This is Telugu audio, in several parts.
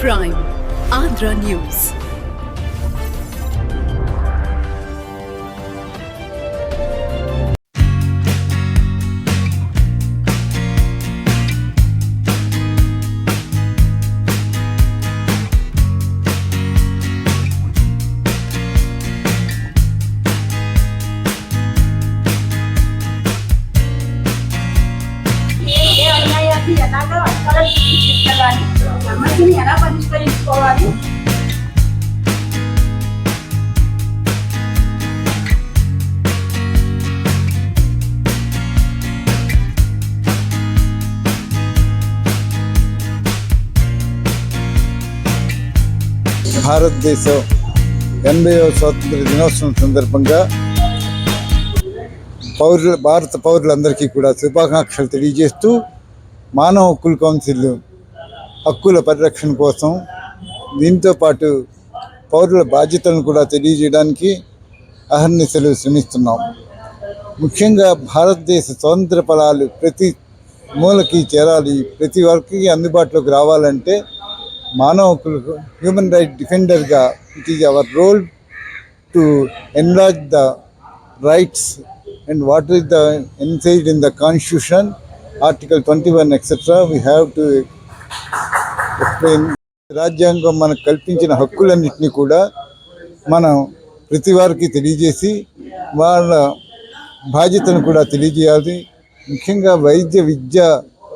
Prime, Andhra News. ఎలాగో అక్కలని తీసుకెళ్ళాలి, సమస్యని ఎలా పరిష్కరించుకోవాలి. భారతదేశం 80వ స్వాతంత్ర దినోత్సవం సందర్భంగా భారత పౌరులందరికీ కూడా శుభాకాంక్షలు తెలియజేస్తూ మానవ హక్కుల కౌన్సిల్ హక్కుల పరిరక్షణ కోసం దీంతో పాటు పౌరుల బాధ్యతలను కూడా తెలియజేయడానికి అహర్నిశలు శ్రమిస్తున్నాం. ముఖ్యంగా భారతదేశ స్వాతంత్ర ఫలాలు ప్రతి మూలకి చేరాలి, ప్రతి ఒక్కరికి అందుబాటులోకి రావాలంటే మానవ హక్కులకు హ్యూమన్ రైట్ డిఫెండర్గా it is our role to enlarge the rights and what is the enshrined in the constitution, article 21 etc. we have to explain. రాజ్యాంగం మనకు కల్పించిన హక్కులన్నింటినీ కూడా మనం ప్రతి వారికి తెలియజేసి వాళ్ళ బాధ్యతను కూడా తెలియజేయాలి. ముఖ్యంగా వైద్య విద్య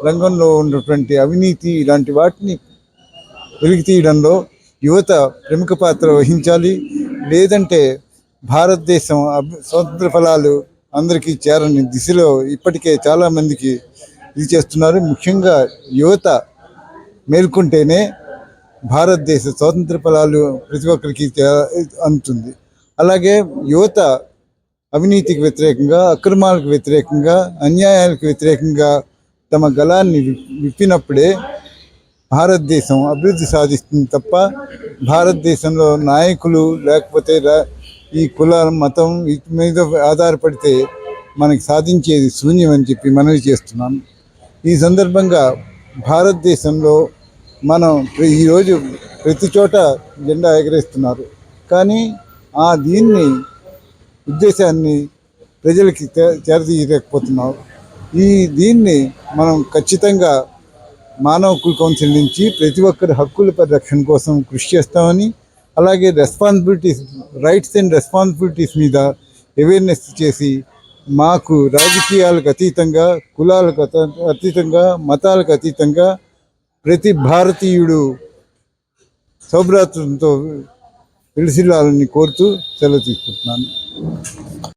రంగంలో ఉన్నటువంటి అవినీతి ఇలాంటి వాటిని వెలికి తీయడంలో యువత ప్రముఖ పాత్ర వహించాలి. లేదంటే భారతదేశం స్వతంత్ర ఫలాలు అందరికీ చేరని దిశలో ఇప్పటికే చాలామందికి ఇది చేస్తున్నారు. ముఖ్యంగా యువత మేల్కొంటేనే భారతదేశ స్వాతంత్ర ఫలాలు ప్రతి ఒక్కరికి అందుతుంది. అలాగే యువత అవినీతికి వ్యతిరేకంగా, అక్రమాలకు వ్యతిరేకంగా, అన్యాయాలకు వ్యతిరేకంగా తమ గళాన్ని విప్పినప్పుడే భారతదేశం అభివృద్ధి సాధిస్తుంది తప్ప భారతదేశంలో నాయకులు లేకపోతే ఈ కుల మతం వీటి మీద ఆధారపడితే మనకి సాధించేది శూన్యం అని చెప్పి మనవి చేస్తున్నాను. ఈ సందర్భంగా భారతదేశంలో మనం ఈరోజు ప్రతి చోట జెండా ఎగరేస్తున్నారు, కానీ దీన్ని ఉద్దేశాన్ని ప్రజలకి చేరదీయలేకపోతున్నాం. దీన్ని మనం ఖచ్చితంగా మానవ హక్కుల కౌన్సిల్ నుంచి ప్రతి ఒక్కరి హక్కుల పరిరక్షణ కోసం కృషి చేస్తామని, అలాగే రెస్పాన్సిబిలిటీస్, రైట్స్ అండ్ రెస్పాన్సిబిలిటీస్ మీద అవేర్నెస్ చేసి మాకు రాజకీయాలకు అతీతంగా, కులాలకు అతీతంగా, మతాలకు అతీతంగా ప్రతి భారతీయుడు సౌభ్రాతృత్వంతో వెలిసిల్లాలని కోరుతూ సెలవు తీసుకుంటున్నాను.